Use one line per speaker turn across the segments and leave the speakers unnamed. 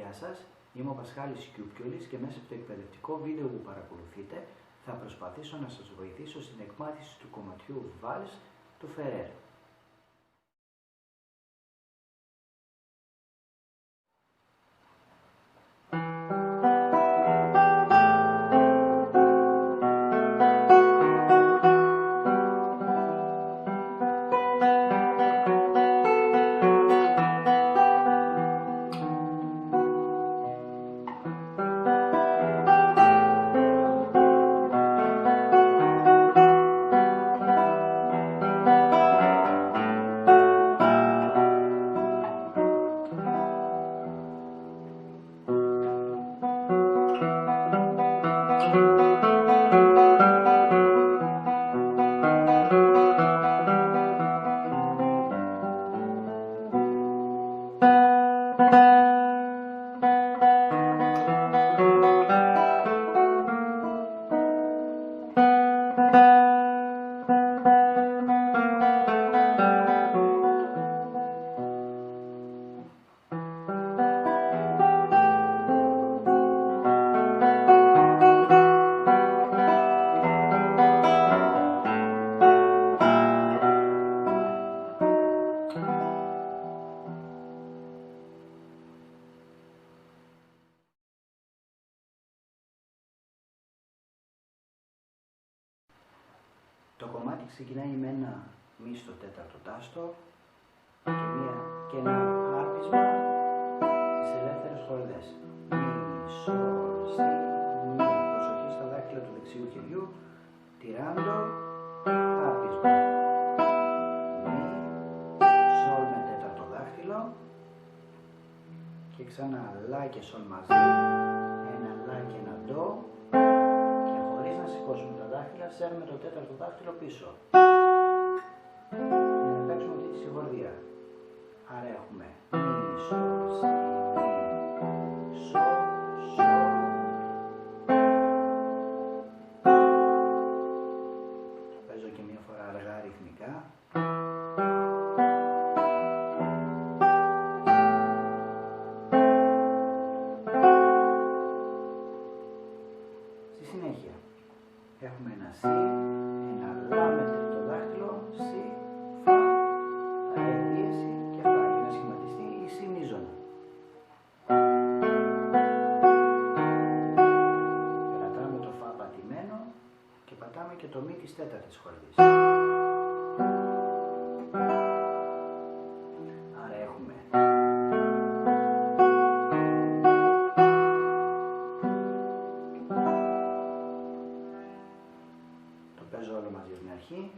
Γεια σας, είμαι ο Πασχάλης Κιούπκιολης και μέσα από το εκπαιδευτικό βίντεο που παρακολουθείτε θα προσπαθήσω να σας βοηθήσω στην εκμάθηση του κομματιού Vals του Ferrer. Το κομμάτι ξεκινάει με ένα μη στο τέταρτο τάστο και ένα άρπισμα στις ελεύθερες χορδές. Μη, σολ, σι, μη. Προσοχή στα δάχτυλα του δεξιού χεριού. Τυράντο, άρπισμα. Μη, σολ με τέταρτο δάχτυλο. Και ξανά λα και σολ μαζί. Ένα λα και ένα ντο. Χωρίς να σηκώσουμε τα δάχτυλα, σέρνουμε το τέταρτο δάχτυλο πίσω. Για να παίξουμε αυτή τη συγχορδία. Άρα έχουμε μη, σολ, σι, μη, σολ, σολ. Παίζω και μία φορά αργά ρυθμικά. Στη συνέχεια έχουμε ένα σι, ένα λα με τρίτο δάχτυλο, σι, φα, ρε, δίεση και φα για να σχηματιστεί η σι μίζωνα. Κρατάμε το φα πατημένο και πατάμε και το μη της τέταρτης χορδής. Άρα έχουμε παίζω όλο μαζί στην αρχή.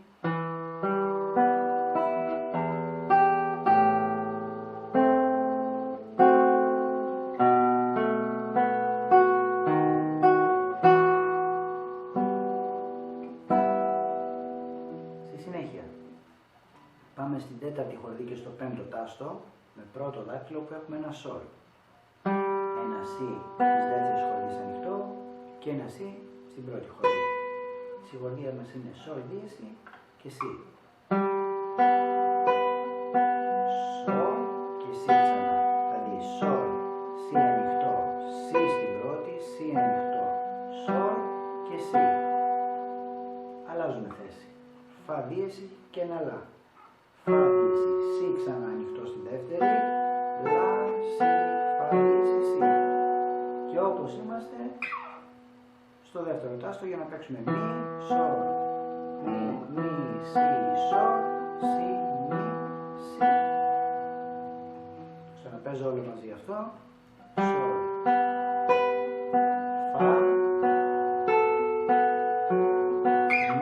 Στη συνέχεια πάμε στην τέταρτη χορδή και στο πέμπτο τάστο με πρώτο δάχτυλο που έχουμε ένα σολ. Ένα σι της δεύτερης χορδής ανοιχτό και ένα σι στην πρώτη χορδή. Η συγχορδία μας είναι σολ, δίεση και σι. Σολ και σι ξανά. Δηλαδή σολ, σι ανοιχτό, σι στην πρώτη, σι ανοιχτό, σολ και σι. Αλλάζουμε θέση. Φα, δίεση και ένα λα. Φα, δίεση, σι ξανά ανοιχτό στη δεύτερη, λα, σι, φα, δίεση, σι. Και όπως είμαστε, στο δεύτερο τάστο για να παίξουμε μη, σολ, μη, μη, σι, σολ, σι, μη, σι. Ξαναπέζω όλο μαζί αυτό. Σολ, φα,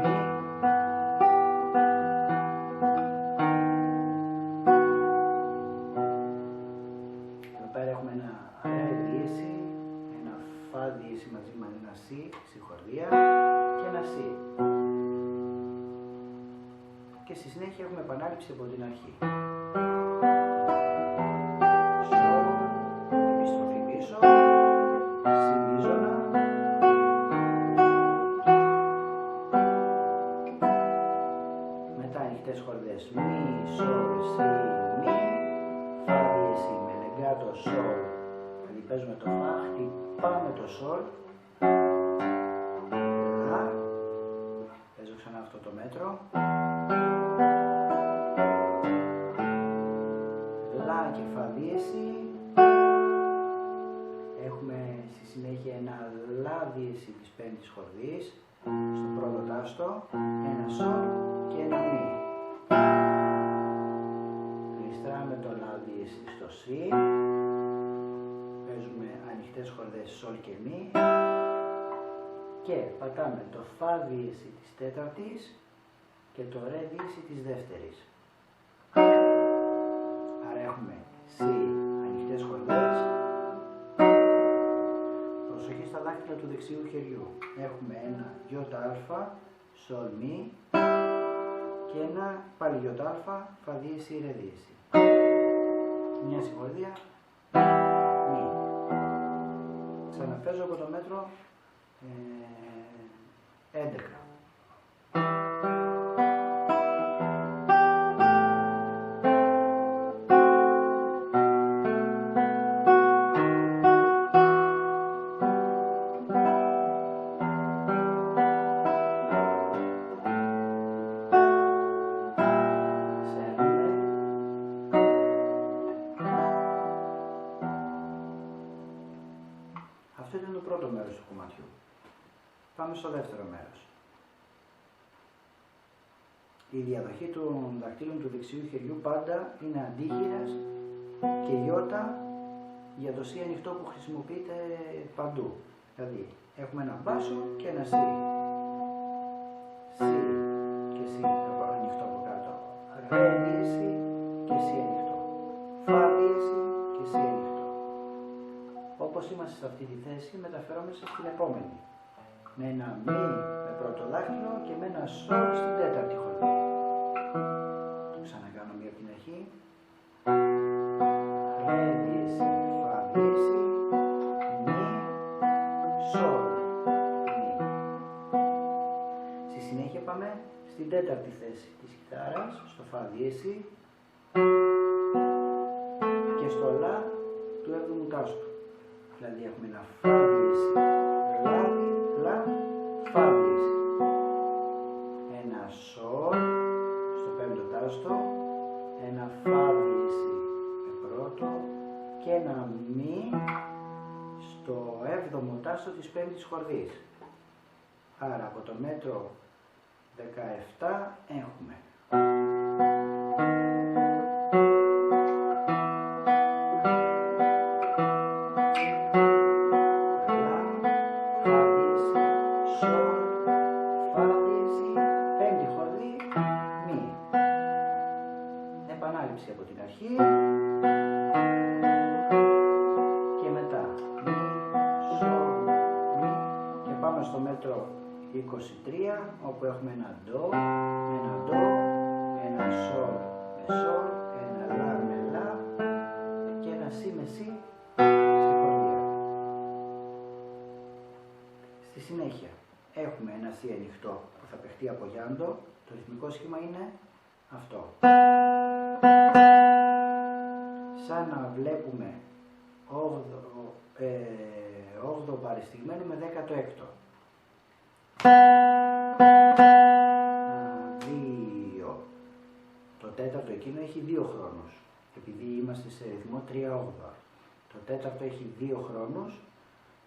μη. Εδώ πέρα έχουμε ένα ρε δίεση, ένα φα δίεση μαζί με ένα σι, συγχορδία και ένα σι. Και στη συνέχεια έχουμε επανάληψη από την αρχή. Σολ, επιστροφή πίσω, σι μίζωνα. Μετά ανοιχτές χορδές. Μη, σολ, σι, μη. Φα δίεση με λεγκάτο σολ, δηλαδή παίζουμε το φα, χτυπάμε το σολ, λα, παίζω ξανά αυτό το μέτρο, λα και φα δίεση, έχουμε στη συνέχεια ένα λα δίεση της πέμπτης χορδής, στο πρώτο τάστο, ένα σολ και ένα μη. Γλιστράμε το λα δίεση στο σι, παίζουμε ανοιχτές χορδές σολ και μη και πατάμε το φα δίεση της τέταρτης και το ρε δίεση της δεύτερης. Άρα έχουμε σι ανοιχτές χορδές. Προσοχή στα δάχτυλα του δεξιού χεριού. Έχουμε ένα γιώτα-αλφα, σολ μη και ένα πάλι γιώτα-αλφα, φα δίεση, ρε δίεση. Μια συγχορδία, μη. Ξαναπέζω από το μέτρο 11. Αυτό ήταν το πρώτο μέρος του κομματιού. Πάμε στο δεύτερο μέρος. Η διαδοχή των δακτύλων του δεξιού χεριού πάντα είναι αντίχειρας και γιώτα για το σι ανοιχτό που χρησιμοποιείται παντού. Δηλαδή έχουμε ένα μπάσο και ένα σι. Σι και σι ανοιχτό από κάτω. Ρε δίεση και σι ανοιχτό. Φα δίεση και σι ανοιχτό. Όπως είμαστε σε αυτή τη θέση, μεταφερόμαστε στην επόμενη. Με ένα μη με πρώτο δάχτυλο και με ένα σολ στην τέταρτη χορδή. Το ξανακάνω μία από την αρχή. Ρε δίεση, φα δίεση, μη, σολ, μη. Στη συνέχεια πάμε στην τέταρτη θέση της κιθάρας, στο φα δίεση και στο λα του 7ου τάστου. Δηλαδή έχουμε ένα φα δίεση, λάδι, λα, φα δίεση. Ένα σολ στο 5ο τάστο, ένα φα δίεση με πρώτο και ένα μη στο 7ο τάστο της 5ης χορδής. Άρα από το μέτρο 17 έχουμε από την αρχή και μετά μη, σολ, μη και πάμε στο μέτρο 23 όπου έχουμε ένα ντο, ένα σολ με σολ, ένα λα με λα και ένα σι με σι στη χορδία. Στη συνέχεια έχουμε ένα σι ανοιχτό που θα παιχτεί από γιάντο, το ρυθμικό σχήμα είναι αυτό. Σαν να βλέπουμε 8ο παριστηγμένο με 16ο. 2. Το τέταρτο εκείνο έχει 2 χρόνους, επειδή είμαστε σε ρυθμό 3/8. Το τέταρτο έχει 2 χρόνους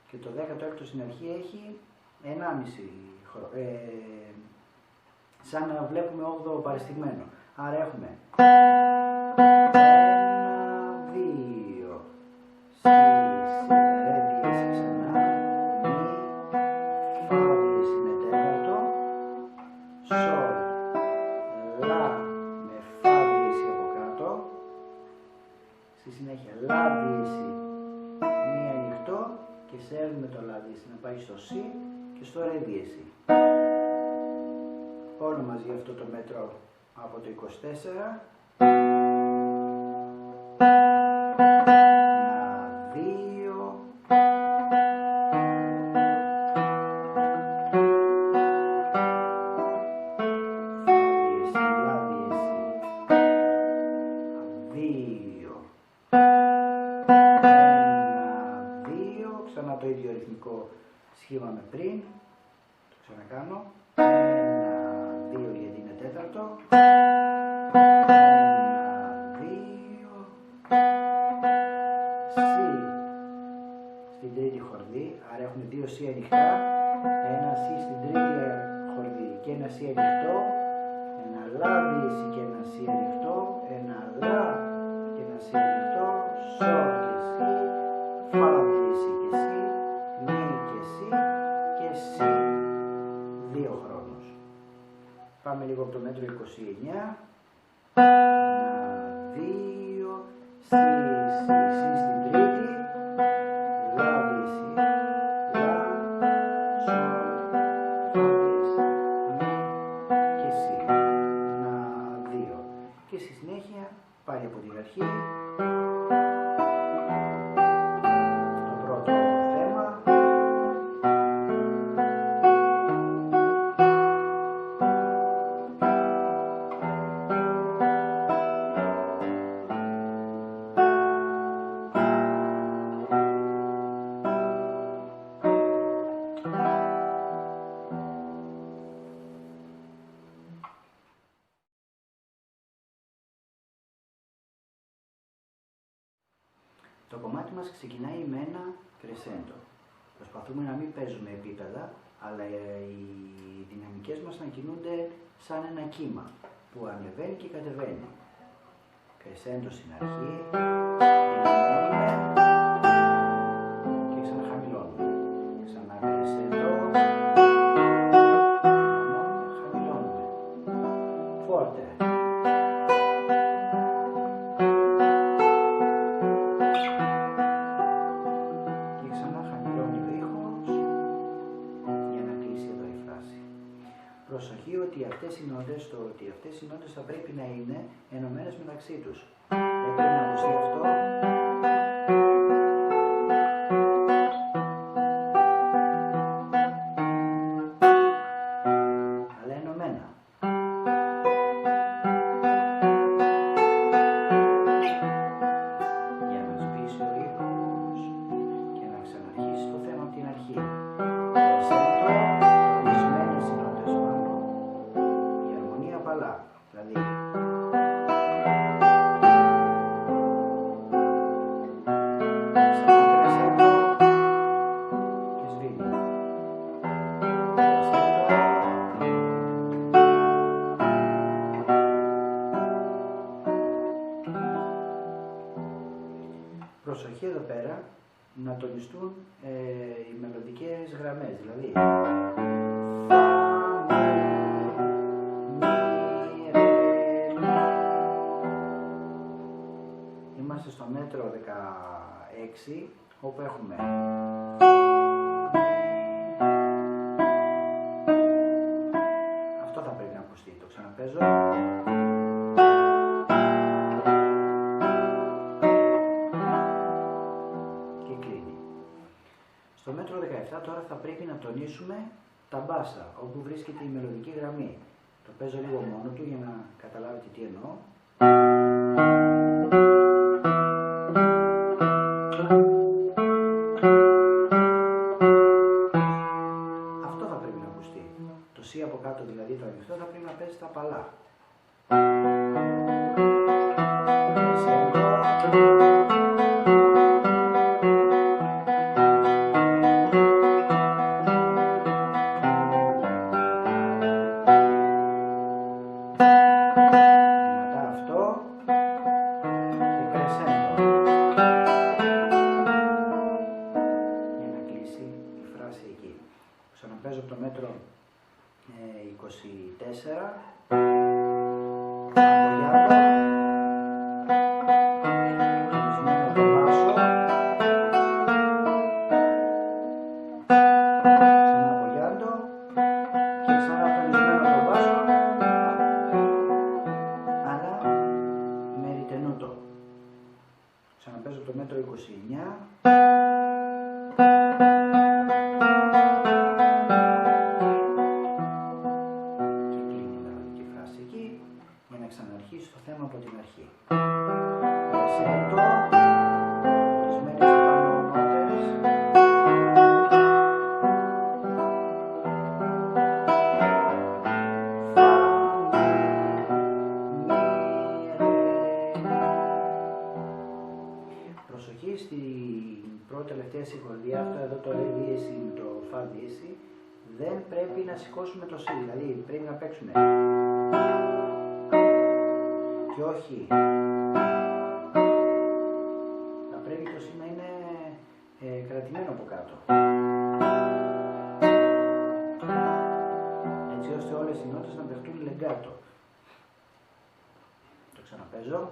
και το 16ο στην αρχή έχει 1,5 χρόνο. Σαν να βλέπουμε 8ο παριστηγμένο. Άρα έχουμε 1, 2, σι, ρε δίεση ξανά, μη, φα δίεση με τέταρτο, σολ, λα με φα δίεση από κάτω, στη συνέχεια λα δίεση, μη ανοιχτό και σέρνουμε το λα δίεση να πάει στο σι και στο ρε δίεση. Όλο μαζί αυτό το μέτρο από το 24. σι ανοιχτό, ένα λα δύση και ένα σι ανοιχτό, ένα λα και ένα σι ανοιχτό, σολ και σι, φα δύση και σι, μι και σι, δύο χρόνους. Πάμε λίγο από το μέτρο 29. 1, 2, σι, σι στην τρίτη, λα δύση, λα, σολ, φα δύση, μι και σι. 1, 2. Και στη συνέχεια πάλι από την αρχή το πρώτο θέμα. Το κομμάτι μας ξεκινάει με ένα crescendo. Προσπαθούμε να μην παίζουμε επίπεδα, αλλά οι δυναμικές μας να κινούνται σαν ένα κύμα που ανεβαίνει και κατεβαίνει. Crescendo στην αρχή, ενημερώνουμε και ξαναχαμηλώνουμε. Ξανά crescendo, ενημερώνουμε, χαμηλώνουμε. Forte. Προσοχή ότι αυτές οι νότες θα πρέπει να είναι ενωμένες μεταξύ τους. Δεν πρέπει να ακουστεί αυτό. Αλλά ενωμένα. Για να σβήσει ο ήχος και να ξαναρχίσει το θέμα από την αρχή. Δηλαδή, και σβήνει. Προσοχή εδώ πέρα να τονιστούν οι μελωδικές γραμμές, δηλαδή είμαστε στο μέτρο 16, όπου έχουμε αυτό θα πρέπει να ακουστεί. Το ξαναπέζω. Και κλείνει. Στο μέτρο 17 τώρα θα πρέπει να τονίσουμε τα μπάσα, όπου βρίσκεται η μελωδική γραμμή. Το παίζω λίγο μόνο του για να καταλάβετε τι εννοώ. Αυτό θα πρέπει να ακουστεί. Το σι από κάτω, δηλαδή το ανοιχτό, θα πρέπει να παίζει τα παλά. Ξαναπέζω από το μέτρο 24, τονισμένο το μπάσο, ξαναπογιάντο και ξανατονισμένο το μπάσο, αλλά με ritenuto. Ξαναπέζω από το μέτρο 29, ξαναρχίσει το θέμα από την αρχή. Crescendo, ορισμένες πάνω νότες, προσοχή στην πρώτη τελευταία συγχωρδία, αυτό εδώ το ρε δύεση με το φα δύεση, δεν πρέπει να σηκώσουμε το σι, δηλαδή πρέπει να παίξουμε και όχι. Θα πρέπει το σι να είναι κρατημένο από κάτω, έτσι ώστε όλες οι νότες να παιχτούν λεγκάτο. Το ξαναπέζω.